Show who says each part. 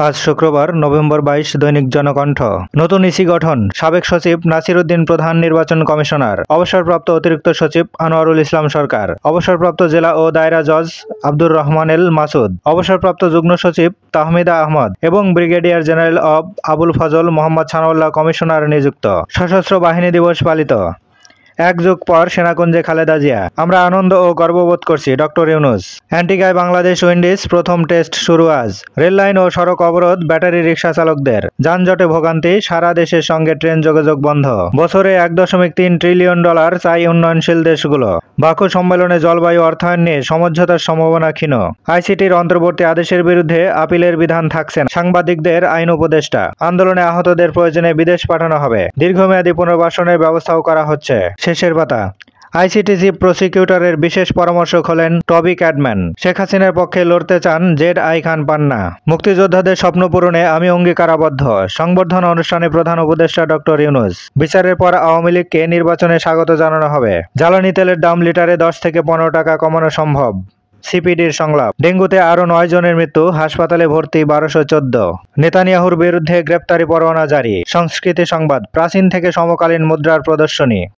Speaker 1: আজ শুক্রবার নভেম্বর ২২ দৈনিক জনকণ্ঠ। নতুন ইসি গঠন, সাবেক সচিব নাসির উদ্দিন প্রধান নির্বাচন কমিশনার, অবসরপ্রাপ্ত অতিরিক্ত সচিব আনোয়ারুল ইসলাম সরকার, অবসরপ্রাপ্ত জেলা ও দায়রা জজ আব্দুর রহমান এল মাসুদ, অবসরপ্রাপ্ত যুগ্ম সচিব তাহমিদা আহমদ এবং brigadier general of Abul Fazal Mohammad Sanaullah commissioner নিযুক্ত। সশস্ত্র বাহিনী দিবস পালিত। এক যুগ পর সেনাকুঞ্জে খালেদা জিয়া, আমরা আনন্দ ও গর্ববোধ করছি ডক্টর ইউনূস। অ্যান্টিগায় বাংলাদেশ উইন্ডিজ প্রথম টেস্ট শুরু আজ। রেললাইন ও সড়ক অবরোধ ব্যাটারি রিকশা চালকদের, যানজটে ভোগান্তি, সারা দেশের সঙ্গে ট্রেন যোগাযোগ বন্ধ। বছরে $1.3 ট্রিলিয়ন চাই উন্নয়নশীল দেশগুলো। বাকু সম্মেলনে জলবায়ু অর্থায়ন নিয়ে সমঝোতার সম্ভাবনা ক্ষীণ। আইসিটির অন্তর্বর্তী আদেশের বিরুদ্ধে আপিলের বিধান থাকছে না। সাংবাদিকদের আইন উপদেষ্টা, আন্দোলনে আহতদের প্রয়োজনে বিদেশ পাঠানো হবে। দীর্ঘমেয়াদী পুনর্বাসনের ব্যবস্থাও করা হচ্ছে। শেষের পাতা। আইসিটি চিফ প্রসিকিউটরের বিশেষ পরামর্শক হলেন টবি ক্যাডম্যান। শেখ হাসিনার পক্ষে লড়তে চান জেড আই খান পান্না। মুক্তিযোদ্ধাদের স্বপ্ন পূরণে আমি অঙ্গীকারাবদ্ধ, সংবর্ধনা অনুষ্ঠানে প্রধান উপদেষ্টা ডক্টর ইউনূস। বিচারের পর আওয়ামী লীগকে নির্বাচনে স্বাগত জানানো হবে। জ্বালানি তেলের দাম লিটারে 10 থেকে 15 টাকা কমানো সম্ভব। সিপিডির সংলাপ। ডেঙ্গুতে আরও 9 জনের মৃত্যু, হাসপাতালে ভর্তি 1214। নেতানিয়াহুর বিরুদ্ধে গ্রেপ্তারি পরোয়ানা জারি। সংস্কৃতি সংবাদ। প্রাচীন থেকে সমকালীন মুদ্রার প্রদর্শনী।